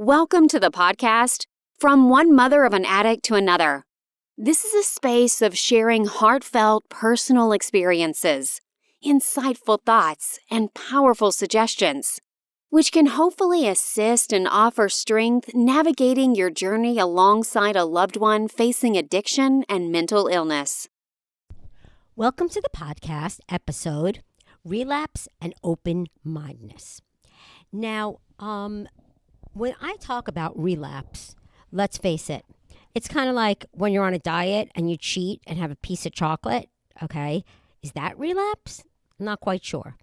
Welcome to the podcast, From One Mother of an Addict to Another. This is a space of sharing heartfelt personal experiences, insightful thoughts, and powerful suggestions, which can hopefully assist and offer strength navigating your journey alongside a loved one facing addiction and mental illness. Welcome to the podcast episode, Relapse and Open-Mindedness. Now, when I talk about relapse, let's face it, it's kind of like when you're on a diet and you cheat and have a piece of chocolate, okay? Is that relapse? I'm not quite sure.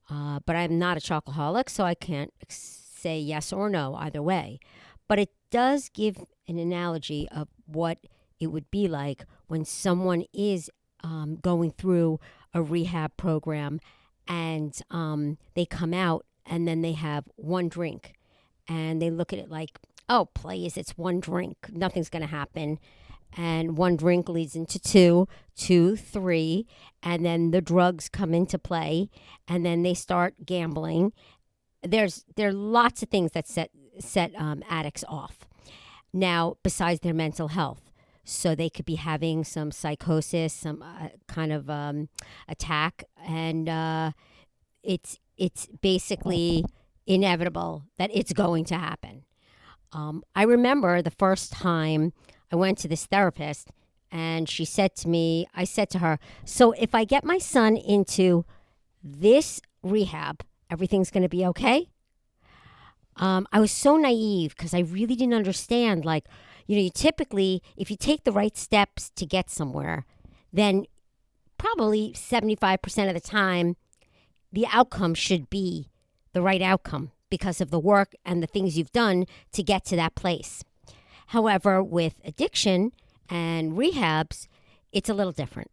But I'm not a chocoholic, so I can't say yes or no either way. But it does give an analogy of what it would be like when someone is going through a rehab program and they come out and then they have one drink. And they look at it like, oh, please, it's one drink. Nothing's going to happen. And one drink leads into two, three, and then the drugs come into play, and then they start gambling. There are lots of things that set addicts off. Now, besides their mental health, so they could be having some psychosis, some kind of attack, and it's basically inevitable that it's going to happen. I remember the first time I went to this therapist and she said to me, I said to her, so if I get my son into this rehab, everything's going to be okay? I was so naive because I really didn't understand. Like, you typically, if you take the right steps to get somewhere, then probably 75% of the time, the outcome should be the right outcome because of the work and the things you've done to get to that place. However, with addiction and rehabs, it's a little different.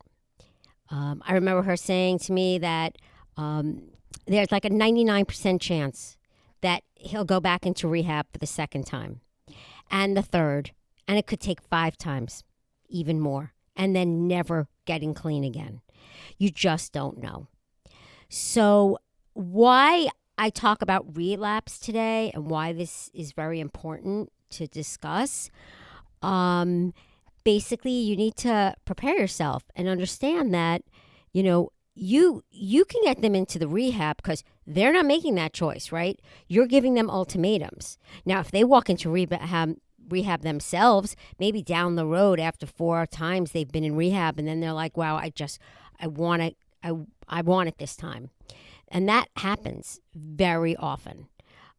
I remember her saying to me that there's like a 99% chance that he'll go back into rehab for the second time and the third, and it could take 5 times, even more, and then never getting clean again. You just don't know. So why I talk about relapse today and why this is very important to discuss. Basically, you need to prepare yourself and understand that, you can get them into the rehab because they're not making that choice, right? You're giving them ultimatums. Now, if they walk into rehab themselves, maybe down the road after 4 times they've been in rehab, and then they're like, wow, I want it this time. And that happens very often.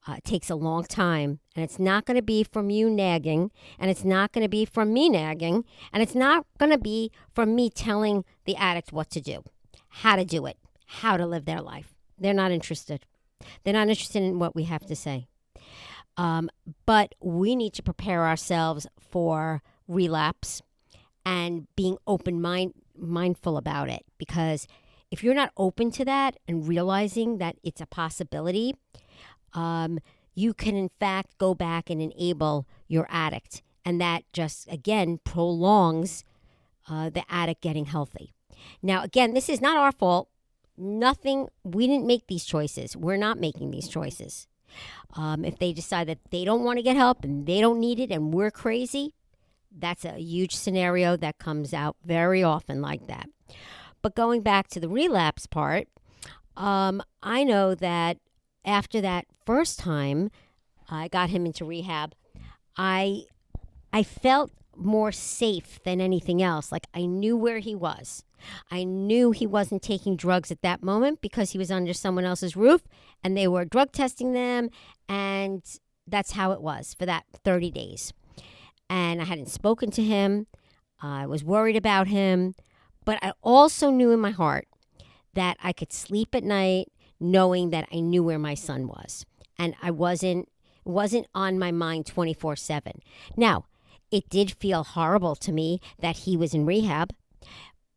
It takes a long time, and it's not going to be from you nagging, and it's not going to be from me nagging, and it's not going to be from me telling the addict what to do, how to do it, how to live their life. They're not interested. They're not interested in what we have to say. But we need to prepare ourselves for relapse and being mindful about it, because if you're not open to that and realizing that it's a possibility, you can in fact go back and enable your addict. And that just, again, prolongs the addict getting healthy. Now, again, this is not our fault. We didn't make these choices. We're not making these choices. If they decide that they don't want to get help and they don't need it and we're crazy, that's a huge scenario that comes out very often like that. But going back to the relapse part, I know that after that first time I got him into rehab, I felt more safe than anything else. Like, I knew where he was. I knew he wasn't taking drugs at that moment because he was under someone else's roof and they were drug testing them, and that's how it was for that 30 days. And I hadn't spoken to him. I was worried about him. But I also knew in my heart that I could sleep at night knowing that I knew where my son was. And it wasn't on my mind 24/7. Now, it did feel horrible to me that he was in rehab,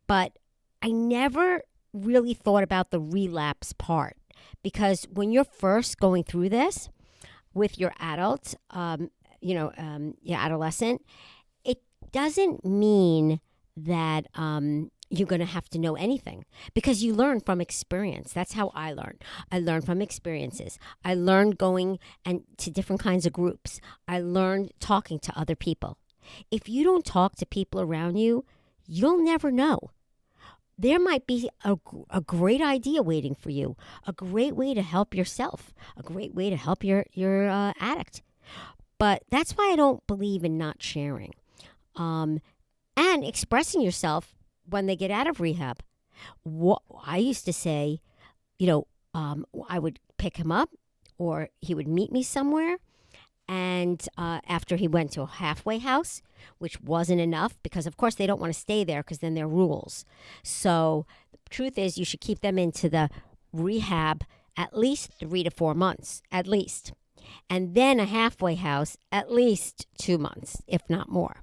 but I never really thought about the relapse part, because when you're first going through this with your adult, your adolescent, it doesn't mean that you're going to have to know anything because you learn from experience. That's how I learned. I learned from experiences. I learned going and to different kinds of groups. I learned talking to other people. If you don't talk to people around you, you'll never know. There might be a great idea waiting for you, a great way to help yourself, a great way to help your addict. But that's why I don't believe in not sharing and expressing yourself when they get out of rehab. What I used to say, I would pick him up or he would meet me somewhere. And after he went to a halfway house, which wasn't enough because, of course, they don't want to stay there because then there are rules. So the truth is you should keep them into the rehab at least 3 to 4 months, at least. And then a halfway house, at least 2 months, if not more.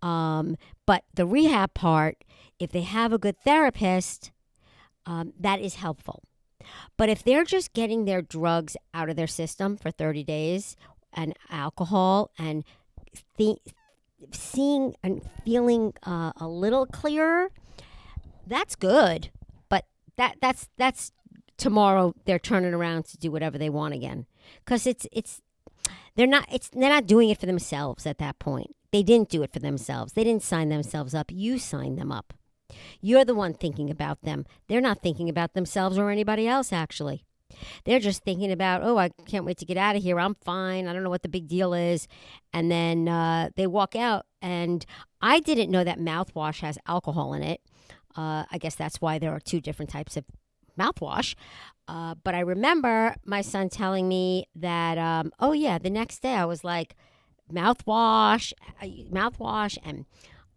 But the rehab part, if they have a good therapist, that is helpful. But if they're just getting their drugs out of their system for 30 days and alcohol and seeing and feeling a little clearer, that's good. But that's tomorrow they're turning around to do whatever they want again. Because they're not doing it for themselves at that point. They didn't do it for themselves. They didn't sign themselves up. You signed them up. You're the one thinking about them. They're not thinking about themselves or anybody else, actually. They're just thinking about, I can't wait to get out of here. I'm fine. I don't know what the big deal is. And then they walk out. And I didn't know that mouthwash has alcohol in it. I guess that's why there are 2 different types of mouthwash. But I remember my son telling me that, the next day I was like, mouthwash, and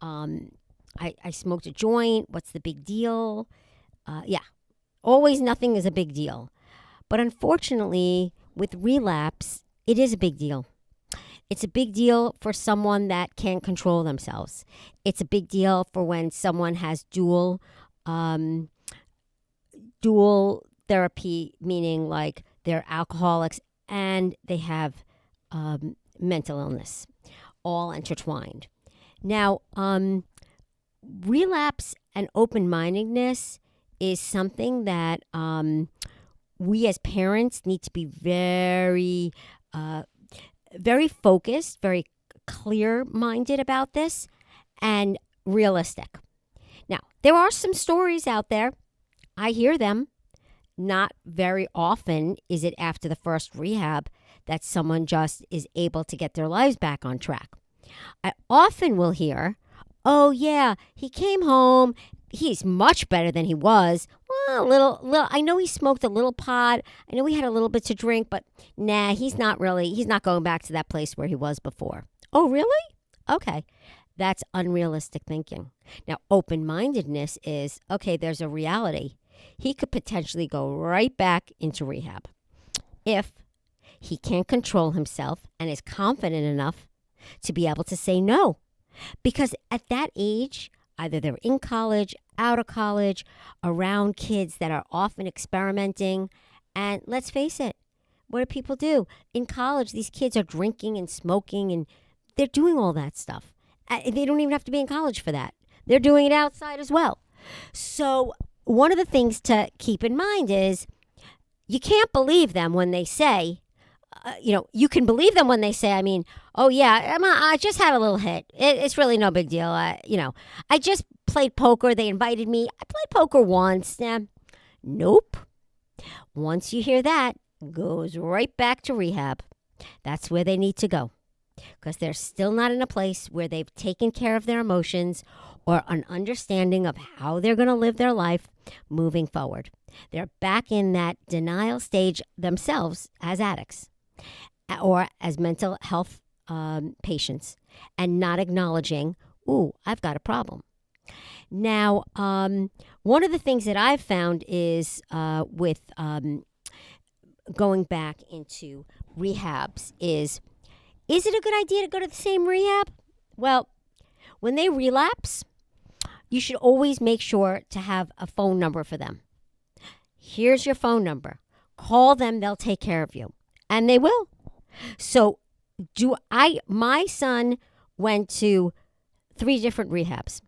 I smoked a joint. What's the big deal? Always nothing is a big deal. But unfortunately, with relapse, it is a big deal. It's a big deal for someone that can't control themselves. It's a big deal for when someone has dual therapy, meaning like they're alcoholics and they have mental illness, all intertwined. Now, relapse and open-mindedness is something that we as parents need to be very, very focused, very clear-minded about this, and realistic. Now, there are some stories out there. I hear them. Not very often is it after the first rehab that someone just is able to get their lives back on track. I often will hear, oh yeah, he came home, he's much better than he was. Well, a little, I know he smoked a little pot, I know he had a little bit to drink, but nah, he's not going back to that place where he was before. Oh, really? Okay. That's unrealistic thinking. Now, open-mindedness is, okay, there's a reality. He could potentially go right back into rehab if he can't control himself and is confident enough to be able to say no. Because at that age, either they're in college, out of college, around kids that are often experimenting. And let's face it, what do people do? In college, these kids are drinking and smoking and they're doing all that stuff. They don't even have to be in college for that. They're doing it outside as well. So one of the things to keep in mind is you can't believe them when they say, you can believe them when they say, oh yeah, I just had a little hit. It's really no big deal. I just played poker. They invited me. I played poker once. Nope. Once you hear that, it goes right back to rehab. That's where they need to go because they're still not in a place where they've taken care of their emotions or an understanding of how they're going to live their life moving forward. They're back in that denial stage themselves as addicts or as mental health patients and not acknowledging, I've got a problem. Now, one of the things that I've found is with going back into rehabs is it a good idea to go to the same rehab? Well, when they relapse, you should always make sure to have a phone number for them. Here's your phone number. Call them, they'll take care of you. And they will. So my son went to 3 different rehabs.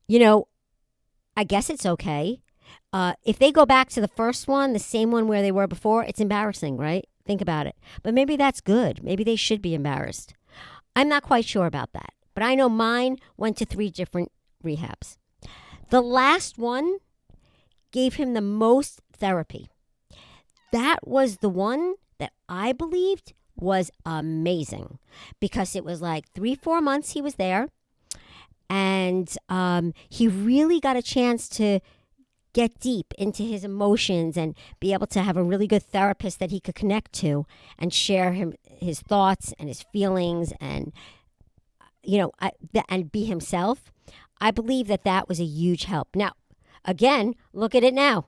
you know, I guess it's okay. If they go back to the first one, the same one where they were before, it's embarrassing, right? Think about it. But maybe that's good. Maybe they should be embarrassed. I'm not quite sure about that. But I know mine went to 3 different rehabs. The last one gave him the most therapy. That was the one that I believed was amazing because it was like 3-4 months he was there, and he really got a chance to get deep into his emotions and be able to have a really good therapist that he could connect to and share his thoughts and his feelings, and and be himself. I believe that was a huge help. Now, again, look at it now.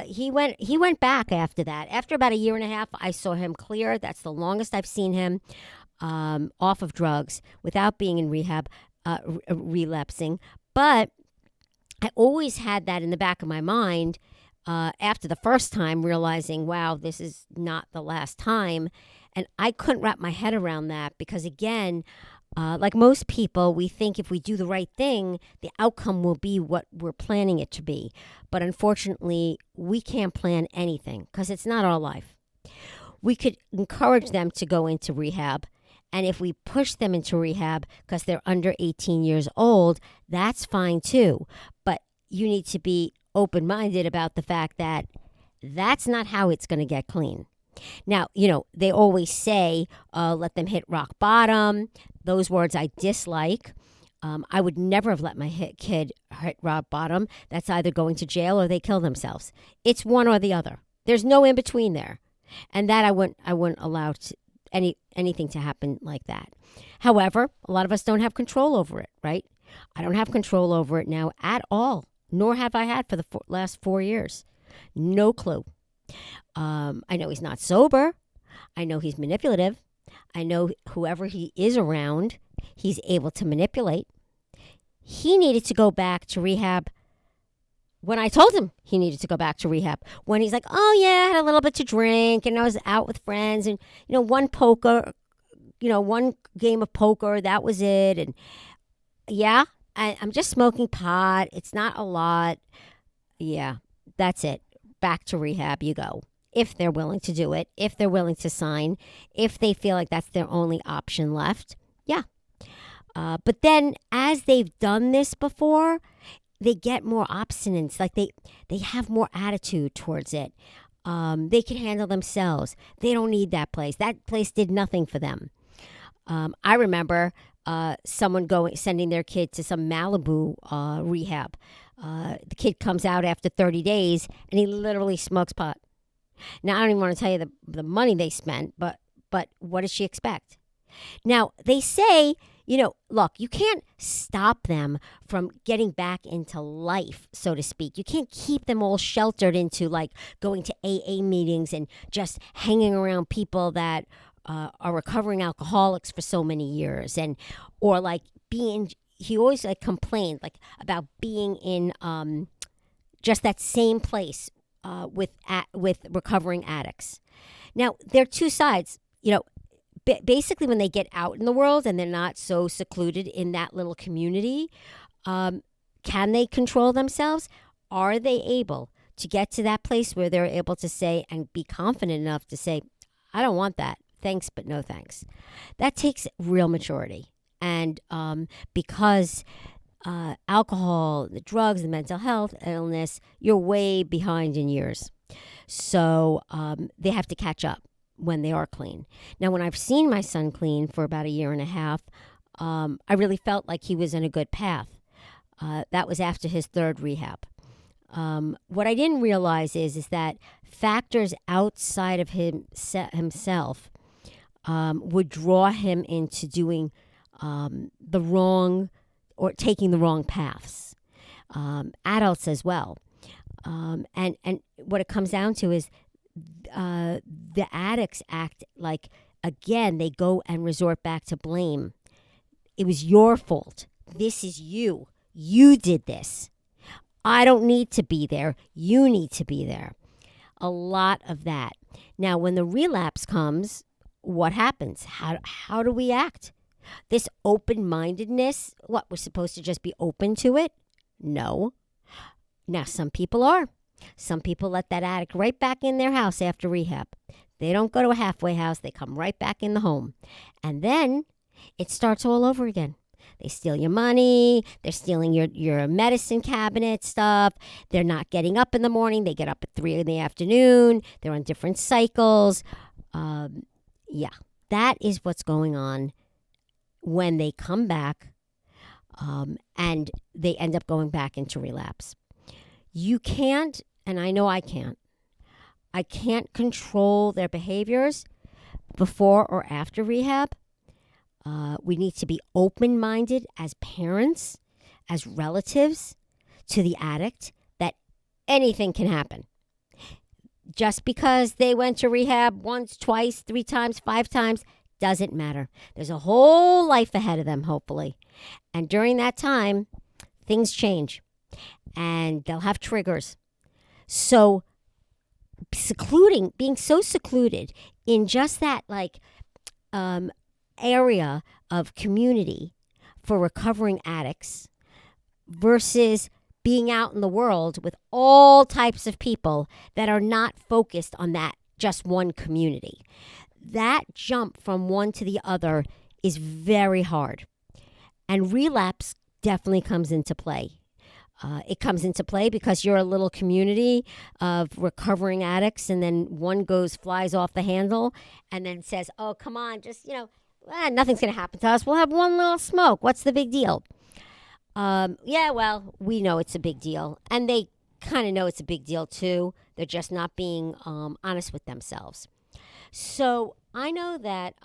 He went back after that. After about a year and a half, I saw him clear. That's the longest I've seen him off of drugs without being in rehab, relapsing. But I always had that in the back of my mind after the first time, realizing, wow, this is not the last time. And I couldn't wrap my head around that because, again, like most people, we think if we do the right thing, the outcome will be what we're planning it to be. But unfortunately, we can't plan anything because it's not our life. We could encourage them to go into rehab. And if we push them into rehab because they're under 18 years old, that's fine too. But you need to be open-minded about the fact that that's not how it's going to get clean. Now, they always say, let them hit rock bottom. Those words I dislike. I would never have let my kid hit rock bottom. That's either going to jail or they kill themselves. It's one or the other. There's no in between there. And that I wouldn't allow anything to happen like that. However, a lot of us don't have control over it, right? I don't have control over it now at all, nor have I had for the last 4 years. No clue. I know he's not sober. I know he's manipulative. I know whoever he is around, he's able to manipulate. He needed to go back to rehab when I told him he needed to go back to rehab. When he's like, oh, yeah, I had a little bit to drink and I was out with friends and, one game of poker, that was it. And yeah, I'm just smoking pot. It's not a lot. Yeah, that's it. Back to rehab you go. If they're willing to do it, if they're willing to sign, if they feel like that's their only option left, yeah. But then as they've done this before, they get more obstinance. Like they have more attitude towards it. They can handle themselves. They don't need that place. That place did nothing for them. I remember someone sending their kid to some Malibu rehab. The kid comes out after 30 days and he literally smokes pot. Now, I don't even want to tell you the money they spent, but what does she expect? Now, they say, look, you can't stop them from getting back into life, so to speak. You can't keep them all sheltered into like going to AA meetings and just hanging around people that are recovering alcoholics for so many years, or like being. He always complained about being in just that same place with recovering addicts. Now, there are two sides. Basically, when they get out in the world and they're not so secluded in that little community, can they control themselves? Are they able to get to that place where they're able to say and be confident enough to say, I don't want that. Thanks, but no thanks. That takes real maturity. And because alcohol, the drugs, the mental health illness, you're way behind in years. So they have to catch up when they are clean. Now, when I've seen my son clean for about a year and a half, I really felt like he was in a good path. That was after his 3rd rehab. What I didn't realize is that factors outside of himself would draw him into doing the wrong or taking the wrong paths. Adults as well. And what it comes down to is the addicts act like, again, they go and resort back to blame. It was your fault. This is you. You did this. I don't need to be there. You need to be there. A lot of that. Now, when the relapse comes, what happens? How do we act? This open-mindedness, what, we're supposed to just be open to it? No. Now, some people are. Some people let that addict right back in their house after rehab. They don't go to a halfway house. They come right back in the home. And then it starts all over again. They steal your money. They're stealing your medicine cabinet stuff. They're not getting up in the morning. They get up at 3 in the afternoon. They're on different cycles. Yeah, that is what's going on when they come back and they end up going back into relapse. You can't, and I know I can't control their behaviors before or after rehab. We need to be open-minded as parents, as relatives to the addict, that anything can happen. Just because they went to rehab once, twice, 3 times, 5 times, doesn't matter. There's a whole life ahead of them, hopefully. And during that time, things change. And they'll have triggers. So being so secluded in just that area of community for recovering addicts versus being out in the world with all types of people that are not focused on that just one community. That jump from one to the other is very hard. And relapse definitely comes into play. It comes into play because you're a little community of recovering addicts, and then one flies off the handle and then says, oh, come on, just, nothing's going to happen to us. We'll have one little smoke. What's the big deal? Yeah, well, we know it's a big deal. And they kind of know it's a big deal, too. They're just not being honest with themselves. So I know that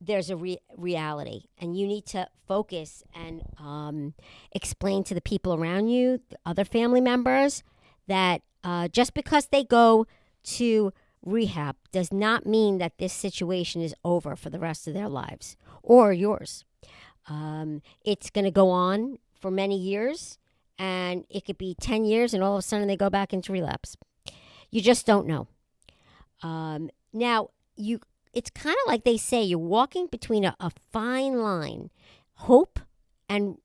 there's a reality, and you need to focus and explain to the people around you, the other family members, that just because they go to rehab does not mean that this situation is over for the rest of their lives or yours. It's going to go on for many years, and it could be 10 years, and all of a sudden they go back into relapse. You just don't know. Now, it's kind of like they say, you're walking between a fine line, hope and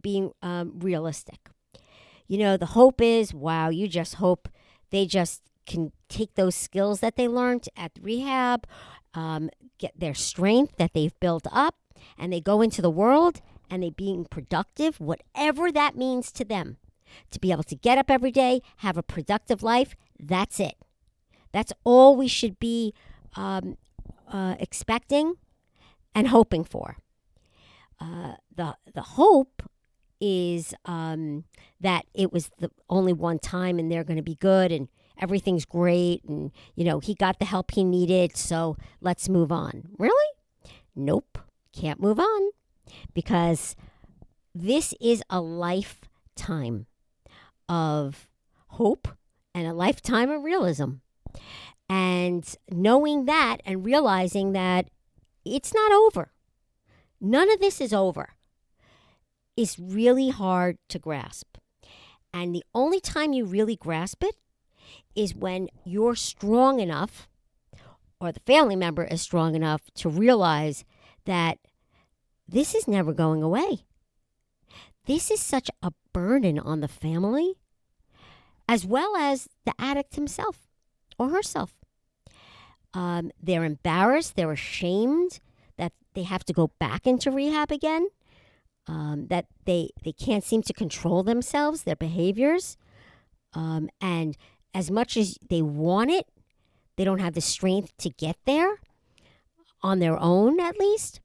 being realistic. The hope is, wow, you just hope they just can take those skills that they learned at rehab, get their strength that they've built up, and they go into the world and they being productive, whatever that means to them. To be able to get up every day, have a productive life, that's it. That's all we should be expecting and hoping for. The hope is that it was the only one time and they're going to be good and everything's great and, he got the help he needed, so let's move on. Really? Nope. Can't move on, because this is a lifetime of hope and a lifetime of realism. And knowing that and realizing that it's not over, none of this is over, is really hard to grasp. And the only time you really grasp it is when you're strong enough, or the family member is strong enough, to realize that this is never going away. This is such a burden on the family, as well as the addict himself or herself. They're embarrassed, they're ashamed that they have to go back into rehab again, that they can't seem to control themselves, their behaviors. And as much as they want it, they don't have the strength to get there on their own, at least.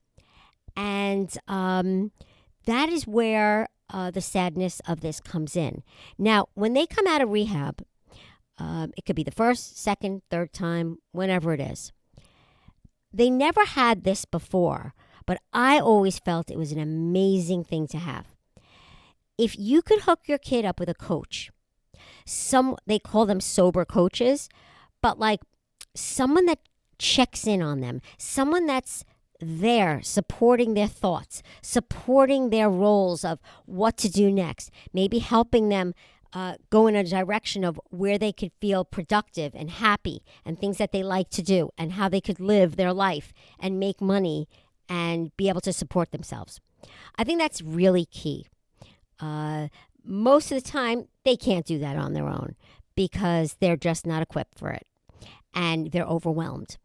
And that is where the sadness of this comes in. Now, when they come out of rehab, it could be the first, second, third time, whenever it is. They never had this before, but I always felt it was an amazing thing to have. If you could hook your kid up with a coach, they call them sober coaches, but like someone that checks in on them, someone that's there supporting their thoughts, supporting their roles of what to do next, maybe helping them go in a direction of where they could feel productive and happy and things that they like to do and how they could live their life and make money and be able to support themselves. I think that's really key. Most of the time, they can't do that on their own because they're just not equipped for it and they're overwhelmed.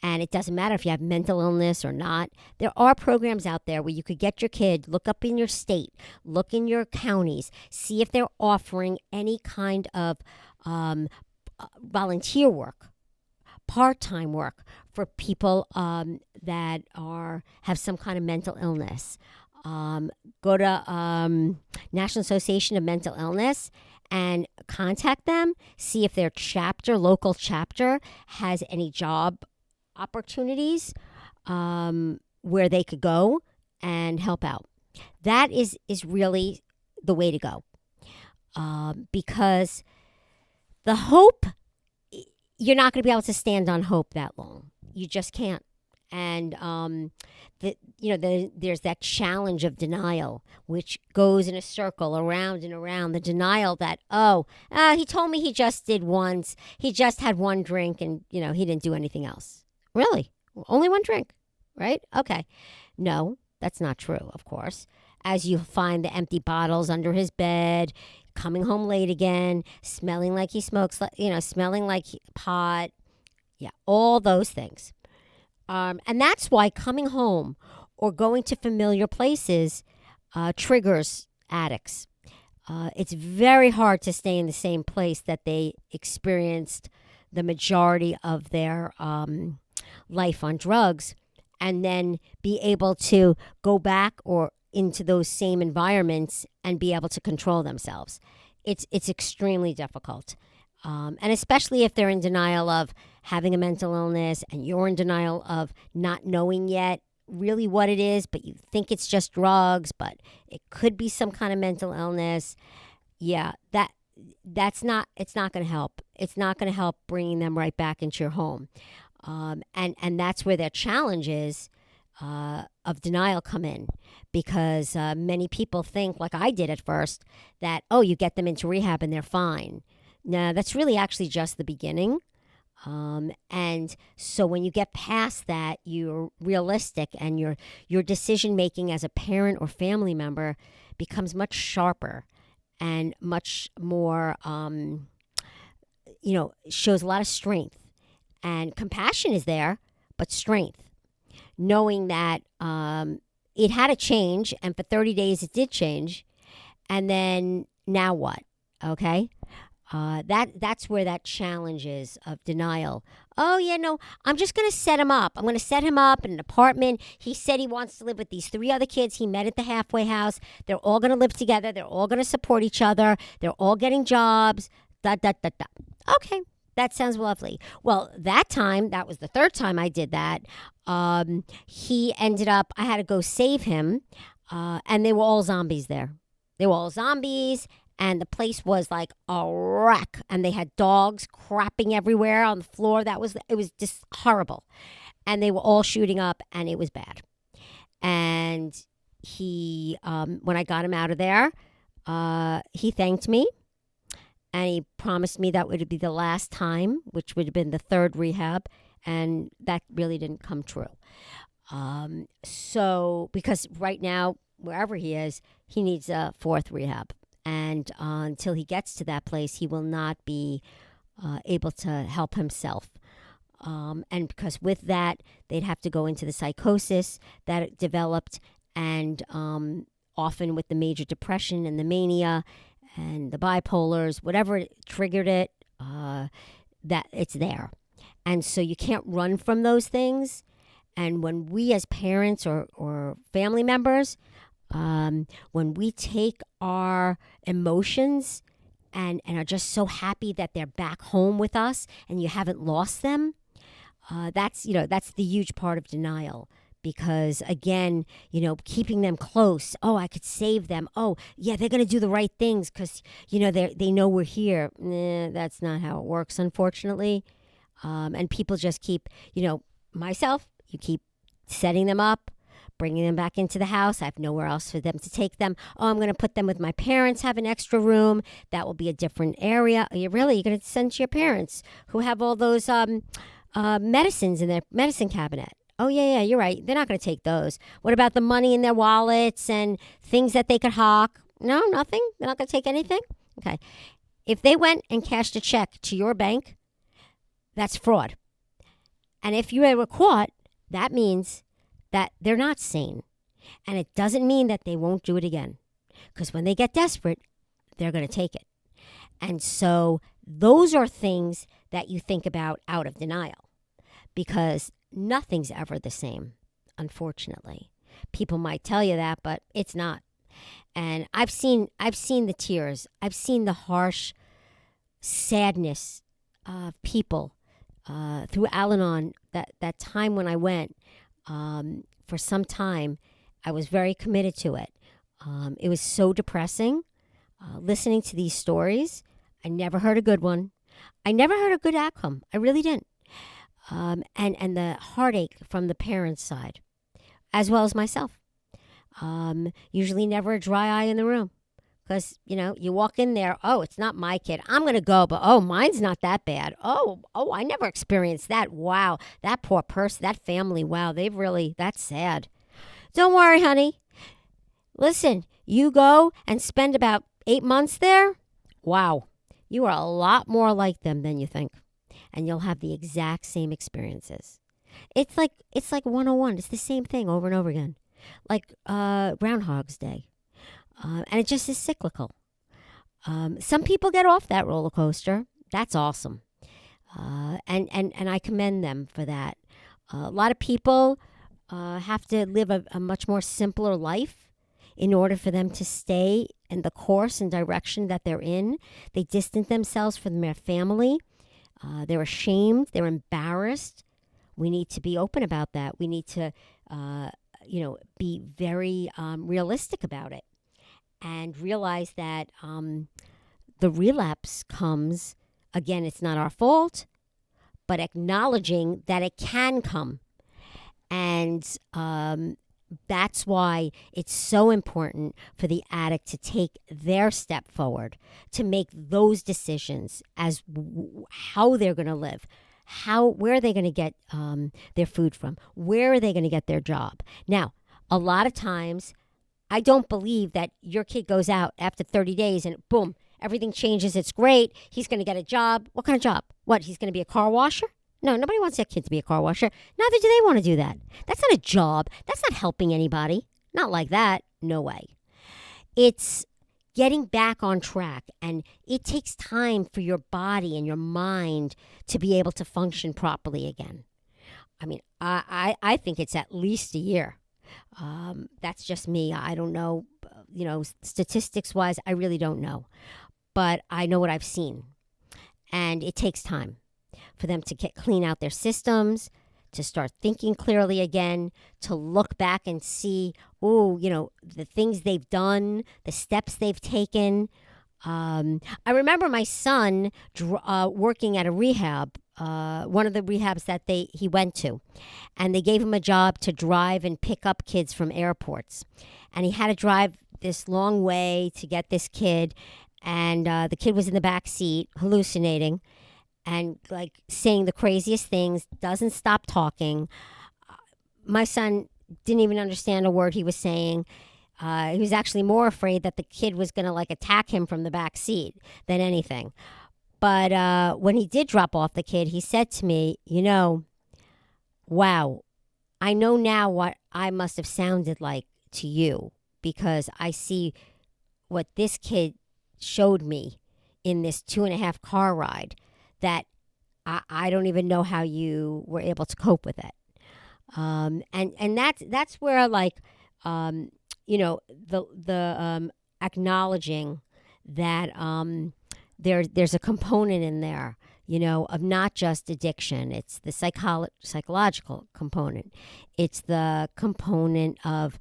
And it doesn't matter if you have mental illness or not. There are programs out there where you could get your kid, look up in your state, look in your counties, see if they're offering any kind of volunteer work, part-time work for people that have some kind of mental illness. Go to National Association of Mental Illness and contact them, see if their local chapter has any job opportunities where they could go and help out. That is really the way to go, because the hope, you're not going to be able to stand on hope that long. You just can't. And there's that challenge of denial, which goes in a circle around and around. The denial that, he told me he just did once. He just had one drink and, he didn't do anything else. Really? Only one drink, right? Okay. No, that's not true, of course. As you find the empty bottles under his bed, coming home late again, smelling like he smokes, smelling like pot. Yeah, all those things. And that's why coming home or going to familiar places triggers addicts. It's very hard to stay in the same place that they experienced the majority of their life on drugs and then be able to go back or into those same environments and be able to control themselves. It's extremely difficult. And especially if they're in denial of having a mental illness and you're in denial of not knowing yet really what it is, but you think it's just drugs, but it could be some kind of mental illness. Yeah, it's not going to help. It's not going to help bringing them right back into your home. And that's where their challenges of denial come in, because many people think, like I did at first, that, you get them into rehab and they're fine. No, that's really actually just the beginning. And so when you get past that, you're realistic and your decision making as a parent or family member becomes much sharper and much more, shows a lot of strength. And compassion is there, but strength. Knowing that it had to change, and for 30 days it did change, and then now what? Okay? That's where that challenge is of denial. I'm just going to set him up. I'm going to set him up in an apartment. He said he wants to live with these 3 other kids he met at the halfway house. They're all going to live together. They're all going to support each other. They're all getting jobs. Okay, that sounds lovely. Well, that was the 3rd time I did that. He ended up, I had to go save him, and they were all zombies there. They were all zombies. And the place was like a wreck. And they had dogs crapping everywhere on the floor. It was just horrible. And they were all shooting up, and it was bad. And he, when I got him out of there, he thanked me. And he promised me that would be the last time, which would have been the 3rd rehab. And that really didn't come true. So, because right now, wherever he is, he needs a 4th rehab. And until he gets to that place, he will not be able to help himself. And because with that, they'd have to go into the psychosis that developed, and often with the major depression and the mania and the bipolars, whatever triggered it, that it's there. And so you can't run from those things. And when we as parents or family members, when we take our emotions and are just so happy that they're back home with us and you haven't lost them, that's the huge part of denial. Because again, keeping them close. Oh, I could save them. Oh, yeah, they're going to do the right things because, they know we're here. That's not how it works, unfortunately. And people just keep, myself, you keep setting them up, bringing them back into the house. I have nowhere else for them to take them. Oh, I'm going to put them with my parents, have an extra room. That will be a different area. You're going to send to your parents who have all those medicines in their medicine cabinet. Oh, yeah, you're right. They're not going to take those. What about the money in their wallets and things that they could hawk? No, nothing. They're not going to take anything. Okay. If they went and cashed a check to your bank, that's fraud. And if you were caught, that means that they're not sane. And it doesn't mean that they won't do it again. Because when they get desperate, they're going to take it. And so those are things that you think about out of denial, because nothing's ever the same, unfortunately. People might tell you that, but it's not. And I've seen the tears. I've seen the harsh sadness of people through Al-Anon. That time when I went, for some time, I was very committed to it. It was so depressing listening to these stories. I never heard a good one. I never heard a good outcome. I really didn't. And the heartache from the parents' side, as well as myself. Usually never a dry eye in the room. Because, you walk in there, oh, it's not my kid. I'm going to go, but, oh, mine's not that bad. Oh, I never experienced that. Wow, that poor person, that family, wow, that's sad. Don't worry, honey. Listen, you go and spend about 8 months there. Wow, you are a lot more like them than you think. And you'll have the exact same experiences. It's like 101. It's the same thing over and over again. Like Groundhog's Day. And it just is cyclical. Some people get off that roller coaster. That's awesome. And I commend them for that. A lot of people have to live a much more simpler life in order for them to stay in the course and direction that they're in. They distance themselves from their family. They're ashamed. They're embarrassed. We need to be open about that. We need to, be very realistic about it. And realize that the relapse comes, again, it's not our fault, but acknowledging that it can come. And that's why it's so important for the addict to take their step forward, to make those decisions as how they're going to live, where are they going to get their food from, where are they going to get their job. Now, a lot of times, I don't believe that your kid goes out after 30 days and boom, everything changes. It's great. He's going to get a job. What kind of job? What, he's going to be a car washer? No, nobody wants their kid to be a car washer. Neither do they want to do that. That's not a job. That's not helping anybody. Not like that. No way. It's getting back on track. And it takes time for your body and your mind to be able to function properly again. I mean, I think it's at least a year. That's just me. I don't know, statistics wise, I really don't know. But I know what I've seen. And it takes time for them to clean out their systems, to start thinking clearly again, to look back and see, the things they've done, the steps they've taken. I remember my son working at a rehab, one of the rehabs that he went to, and they gave him a job to drive and pick up kids from airports. And he had to drive this long way to get this kid, and the kid was in the back seat hallucinating and like saying the craziest things, doesn't stop talking. My son didn't even understand a word he was saying. He was actually more afraid that the kid was going to attack him from the back seat than anything. But when he did drop off the kid, he said to me, wow, I know now what I must have sounded like to you, because I see what this kid showed me in this 2.5 car ride, that I don't even know how you were able to cope with it. And that's where the acknowledging that there's a component in there, of not just addiction. It's the psychological component. It's the component of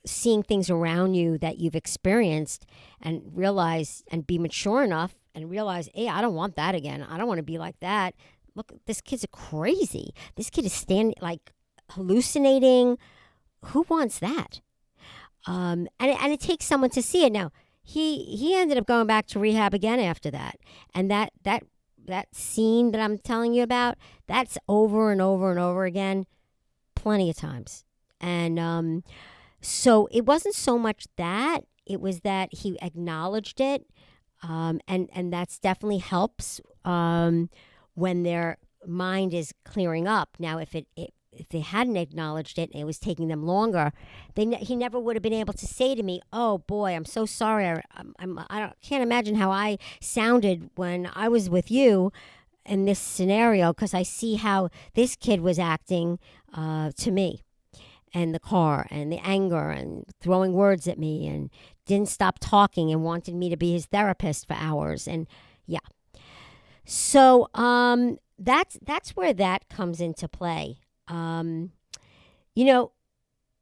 seeing things around you that you've experienced and realize and be mature enough and realize, hey, I don't want that again. I don't want to be like that. Look, this kid's crazy. This kid is hallucinating. Who wants that? And it takes someone to see it. Now, he ended up going back to rehab again after that. And that that scene that I'm telling you about, that's over and over and over again, plenty of times. And so it wasn't so much that, it was that he acknowledged it. And that's definitely helps when their mind is clearing up. Now, if they hadn't acknowledged it and it was taking them longer, he never would have been able to say to me, "Oh boy, I'm so sorry. Can't imagine how I sounded when I was with you in this scenario, because I see how this kid was acting to me." And the car and the anger and throwing words at me and didn't stop talking and wanted me to be his therapist for hours. And yeah. So that's where that comes into play. You know,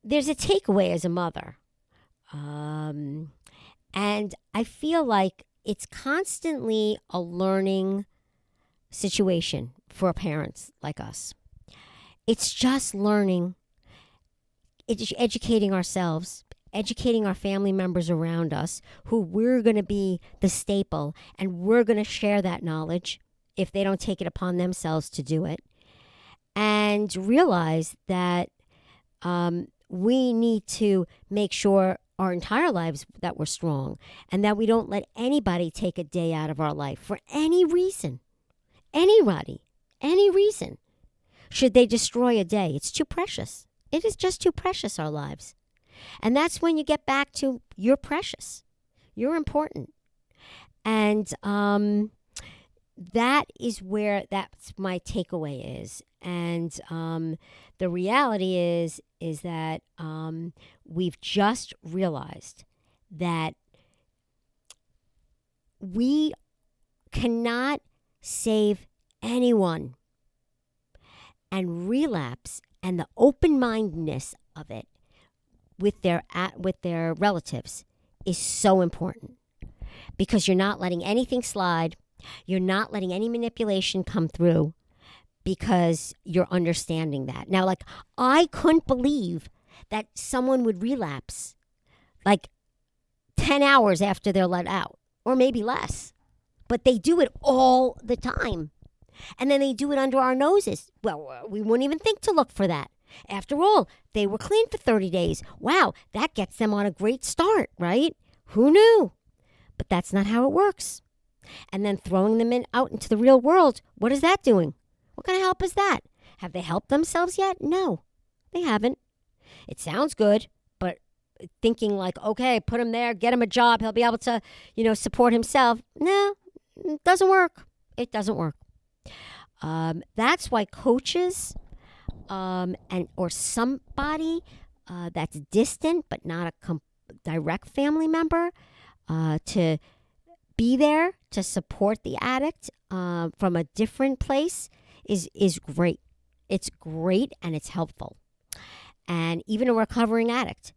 there's a takeaway as a mother. And I feel like it's constantly a learning situation for parents like us. It's just learning, educating ourselves, educating our family members around us, who we're going to be the staple, and we're going to share that knowledge if they don't take it upon themselves to do it. And realize that we need to make sure our entire lives that we're strong, and that we don't let anybody take a day out of our life for any reason. Anybody, any reason. Should they destroy a day? It's too precious. It is just too precious, our lives. And that's when you get back to you're precious. You're important. And that is where that's my takeaway is. And the reality is that we've just realized that we cannot save anyone. And relapse and the open-mindedness of it with their relatives is so important, because you're not letting anything slide. You're not letting any manipulation come through, because you're understanding that. Now, like, I couldn't believe that someone would relapse like 10 hours after they're let out, or maybe less. But they do it all the time. And then they do it under our noses. Well, we wouldn't even think to look for that. After all, they were clean for 30 days. Wow, that gets them on a great start, right? Who knew? But that's not how it works. And then throwing them out into the real world, what is that doing? What kind of help is that? Have they helped themselves yet? No, they haven't. It sounds good, but thinking like, okay, put him there, get him a job, he'll be able to, support himself. No, it doesn't work. It doesn't work. That's why coaches or somebody that's distant but not a direct family member to be there to support the addict from a different place is great. It's great and it's helpful. And even a recovering addict.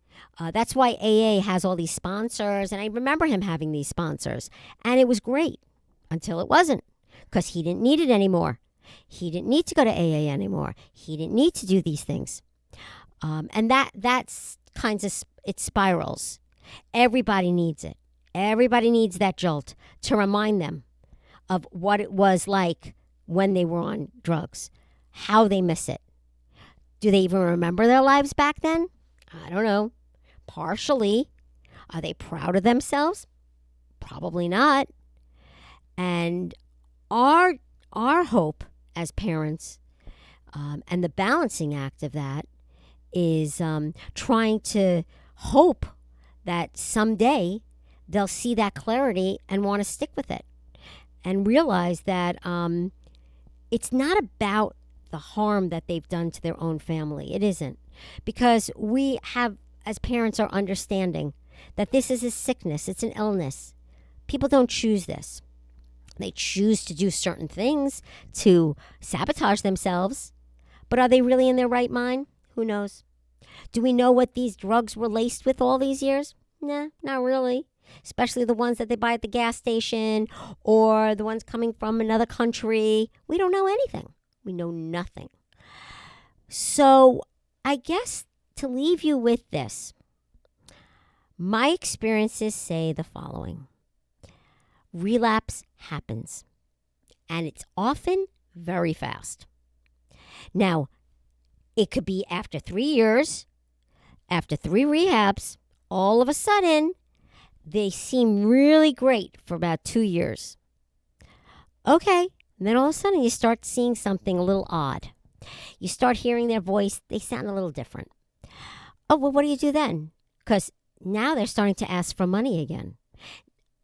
That's why AA has all these sponsors, and I remember him having these sponsors, and it was great until it wasn't, because he didn't need it anymore. He didn't need to go to AA anymore. He didn't need to do these things. And that's it spirals. Everybody needs it. Everybody needs that jolt to remind them of what it was like when they were on drugs, how they miss it. Do they even remember their lives back then? I don't know. Partially. Are they proud of themselves? Probably not. And our hope as parents, and the balancing act of that, is trying to hope that someday they'll see that clarity and want to stick with it, and realize that it's not about the harm that they've done to their own family. It isn't. Because we have, as parents, are understanding that this is a sickness, it's an illness. People don't choose this. They choose to do certain things to sabotage themselves. But are they really in their right mind? Who knows? Do we know what these drugs were laced with all these years? Nah, not really. Especially the ones that they buy at the gas station, or the ones coming from another country. We don't know anything. We know nothing. So I guess to leave you with this, my experiences say the following. Relapse happens. And it's often very fast. Now, it could be after 3 years, after 3 rehabs, all of a sudden, they seem really great for about 2 years. Okay, and then all of a sudden you start seeing something a little odd. You start hearing their voice, they sound a little different. Oh, well, what do you do then? Because now they're starting to ask for money again.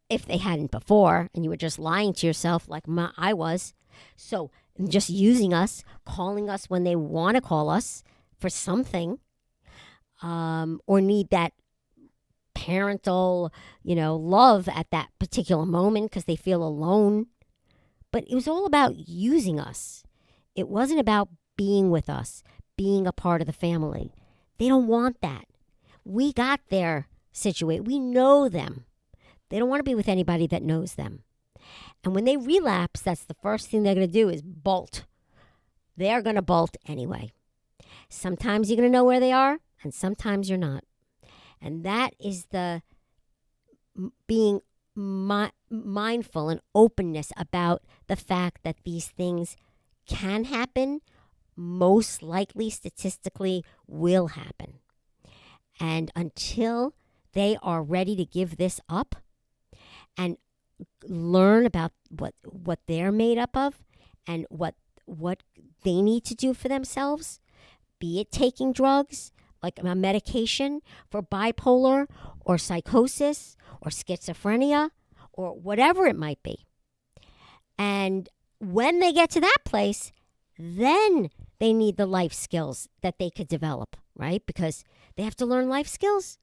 If they hadn't before, and you were just lying to yourself like I was. So just using us, calling us when they want to call us for something, or need that parental, love at that particular moment because they feel alone. But it was all about using us. It wasn't about being with us, being a part of the family. They don't want that. We got their situation. We know them. They don't want to be with anybody that knows them. And when they relapse, that's the first thing they're going to do is bolt. They're going to bolt anyway. Sometimes you're going to know where they are, and sometimes you're not. And that is the being mindful and openness about the fact that these things can happen, most likely statistically will happen. And until they are ready to give this up and learn about what they're made up of and what they need to do for themselves, be it taking drugs, like a medication for bipolar or psychosis or schizophrenia or whatever it might be. And when they get to that place, then they need the life skills that they could develop, right? Because they have to learn life skills.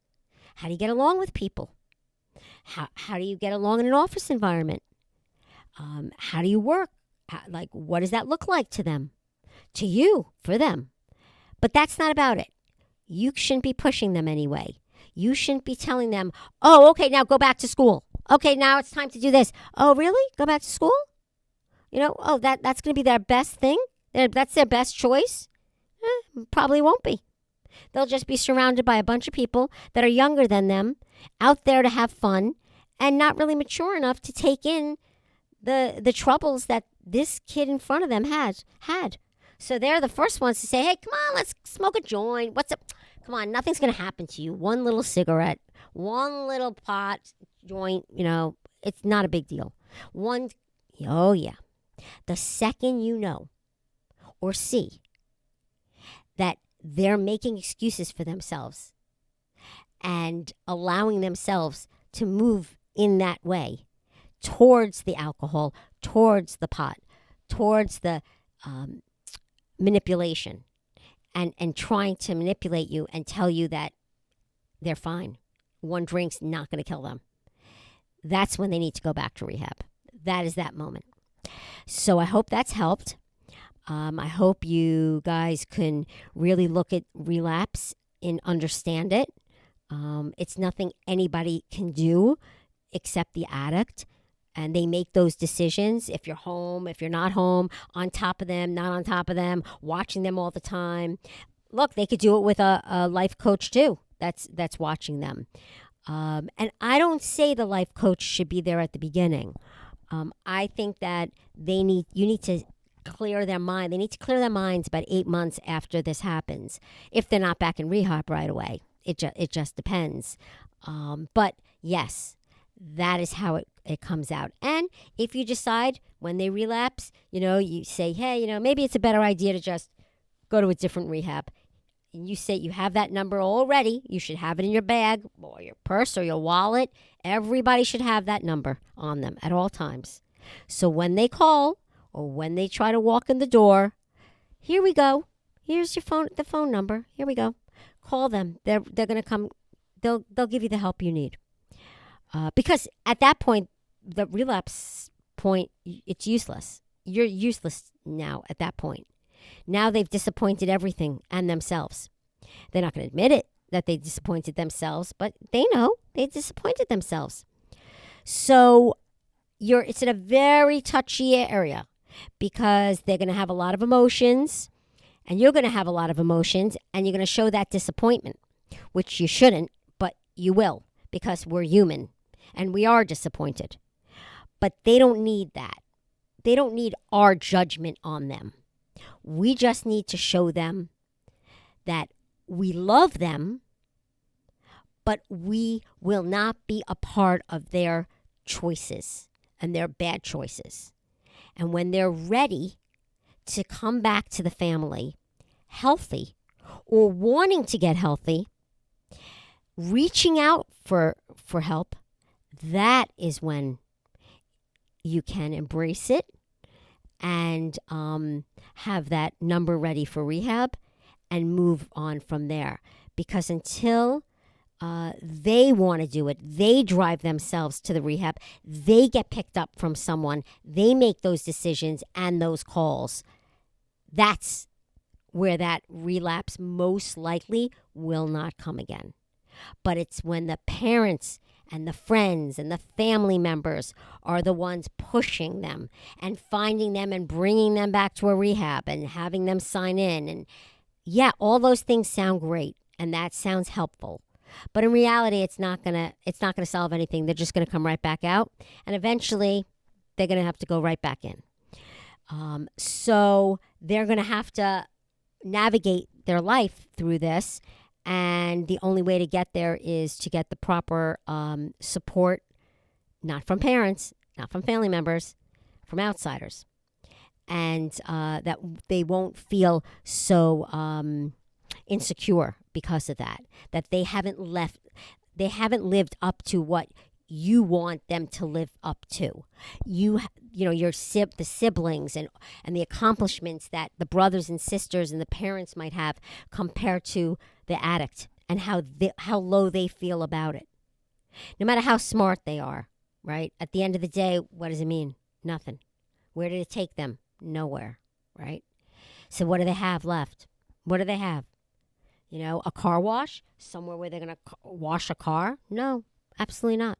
How do you get along with people? How do you get along in an office environment? How do you work? What does that look like to them? To you, for them. But that's not about it. You shouldn't be pushing them anyway. You shouldn't be telling them, oh, okay, now go back to school. Okay, now it's time to do this. Oh, really? Go back to school? That's going to be their best thing? That's their best choice? Probably won't be. They'll just be surrounded by a bunch of people that are younger than them, out there to have fun, and not really mature enough to take in the troubles that this kid in front of them had. So they're the first ones to say, hey, come on, let's smoke a joint. What's up? Come on, nothing's going to happen to you. One little cigarette, one little pot joint, it's not a big deal. Oh yeah. The second you know or see that they're making excuses for themselves and allowing themselves to move in that way towards the alcohol, towards the pot, towards the manipulation and trying to manipulate you and tell you that they're fine. One drink's not going to kill them. That's when they need to go back to rehab. That is that moment. So I hope that's helped. I hope you guys can really look at relapse and understand it. It's nothing anybody can do except the addict. And they make those decisions if you're home, if you're not home, on top of them, not on top of them, watching them all the time. Look, they could do it with a life coach too that's watching them. And I don't say the life coach should be there at the beginning. I think that you need to clear their mind. They need to clear their minds about 8 months after this happens, if they're not back in rehab right away. It just depends. But yes, that is how it comes out. And if you decide when they relapse, you say, hey, maybe it's a better idea to just go to a different rehab. And you say you have that number already. You should have it in your bag or your purse or your wallet. Everybody should have that number on them at all times. So when they call or when they try to walk in the door, here we go. Here's the phone number. Here we go. Call them. They're going to come. They'll give you the help you need. Because at that point, the relapse point, it's useless. You're useless now at that point. Now they've disappointed everything and themselves. They're not going to admit it that they disappointed themselves, but they know they disappointed themselves. So it's in a very touchy area because they're going to have a lot of emotions and you're going to have a lot of emotions and you're going to show that disappointment, which you shouldn't, but you will because we're human and we are disappointed. But they don't need that. they don't need our judgment on them. We just need to show them that we love them, but we will not be a part of their choices and their bad choices. And when they're ready to come back to the family healthy or wanting to get healthy, reaching out for help, that is when you can embrace it and have that number ready for rehab and move on from there. Because until they want to do it, they drive themselves to the rehab, they get picked up from someone, they make those decisions and those calls, that's where that relapse most likely will not come again. But it's when the parents and the friends and the family members are the ones pushing them and finding them and bringing them back to a rehab and having them sign in. And yeah, all those things sound great and that sounds helpful. But in reality, it's not gonna solve anything. They're just gonna come right back out, and eventually, they're gonna have to go right back in. So they're gonna have to navigate their life through this, and the only way to get there is to get the proper support, not from parents, not from family members, from outsiders, and that they won't feel so insecure because of that they haven't lived up to what you want them to live up to. You know, the siblings and the accomplishments that the brothers and sisters and the parents might have compared to the addict, and how low they feel about it. No matter how smart they are, right? At the end of the day, what does it mean? Nothing. Where did it take them? Nowhere, right? So what do they have left? What do they have? You know, a car wash? Somewhere where they're going to wash a car? No, absolutely not.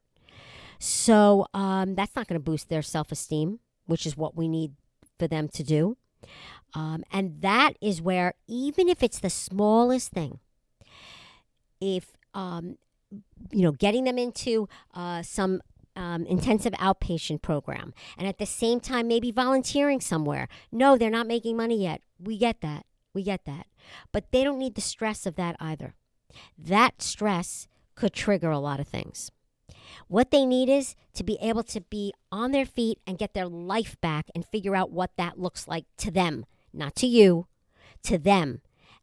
So that's not going to boost their self-esteem, which is what we need for them to do. And that is where, even if it's the smallest thing, if, getting them into some intensive outpatient program, and at the same time maybe volunteering somewhere. No, they're not making money yet. We get that. But they don't need the stress of that either. That stress could trigger a lot of things. What they need is to be able to be on their feet and get their life back and figure out what that looks like to them, not to you, to them.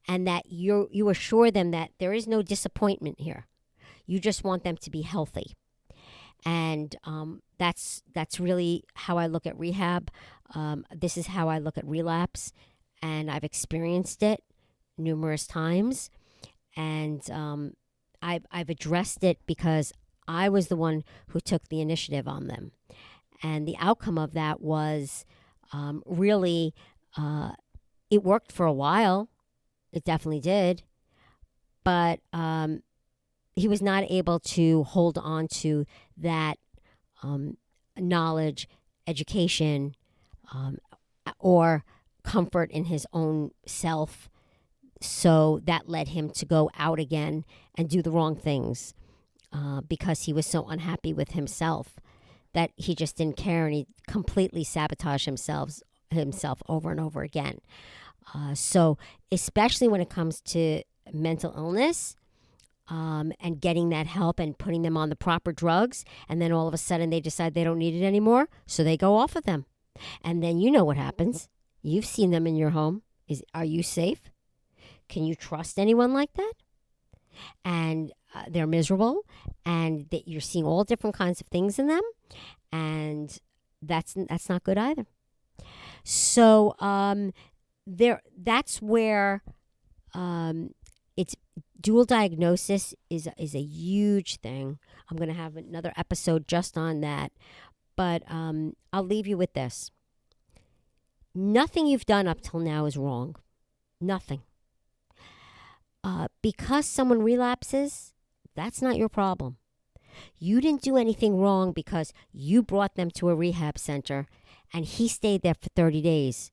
And that you assure them that there is no disappointment here. You just want them to be healthy. And that's really how I look at rehab. This is how I look at relapse. And I've experienced it numerous times. And I've addressed it because I was the one who took the initiative on them. And the outcome of that was really, it worked for a while. It definitely did. But he was not able to hold on to that knowledge, education, or comfort in his own self. So that led him to go out again and do the wrong things because he was so unhappy with himself that he just didn't care, and he completely sabotaged himself over and over again. So especially when it comes to mental illness, and getting that help and putting them on the proper drugs, and then all of a sudden they decide they don't need it anymore, so they go off of them. And then you know what happens. You've seen them in your home. Are you safe? Can you trust anyone like that? And they're miserable, and that you're seeing all different kinds of things in them, and that's not good either. So that's where it's dual diagnosis is a huge thing. I'm going to have another episode just on that, but I'll leave you with this. Nothing you've done up till now is wrong. Nothing. Because someone relapses, that's not your problem. You didn't do anything wrong because you brought them to a rehab center and he stayed there for 30 days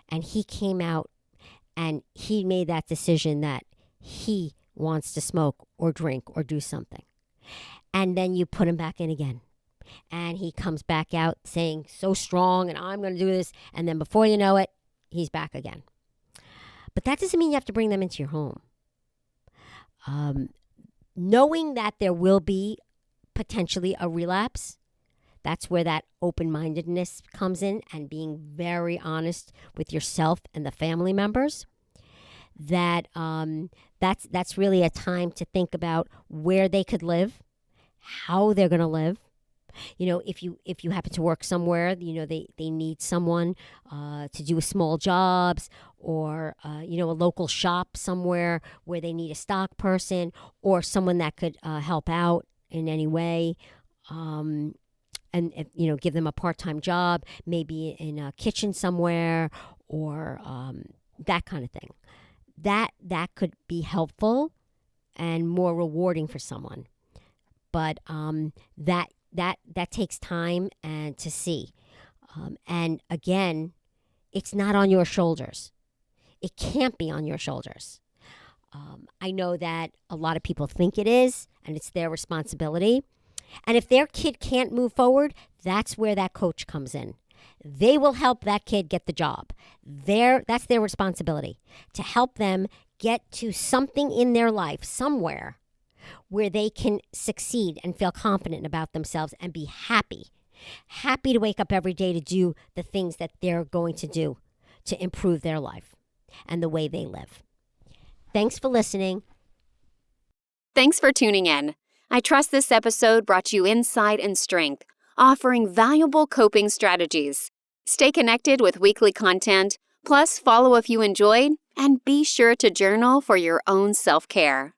and he came out and he made that decision that he wants to smoke or drink or do something. And then you put him back in again. And he comes back out saying, so strong, and I'm going to do this. And then before you know it, he's back again. But that doesn't mean you have to bring them into your home. Knowing that there will be potentially a relapse, that's where that open-mindedness comes in, and being very honest with yourself and the family members. That's really a time to think about where they could live, how they're going to live. If you happen to work somewhere, they need someone to do small jobs, or a local shop somewhere where they need a stock person or someone that could help out in any way. And give them a part-time job, maybe in a kitchen somewhere, or that kind of thing. That could be helpful and more rewarding for someone. But that takes time and to see. And again, it's not on your shoulders. It can't be on your shoulders. I know that a lot of people think it is, and it's their responsibility. And if their kid can't move forward, that's where that coach comes in. They will help that kid get the job. That's their responsibility, to help them get to something in their life somewhere where they can succeed and feel confident about themselves and be happy to wake up every day to do the things that they're going to do to improve their life and the way they live. Thanks for listening. Thanks for tuning in. I trust this episode brought you insight and strength, offering valuable coping strategies. Stay connected with weekly content, plus follow if you enjoyed, and be sure to journal for your own self-care.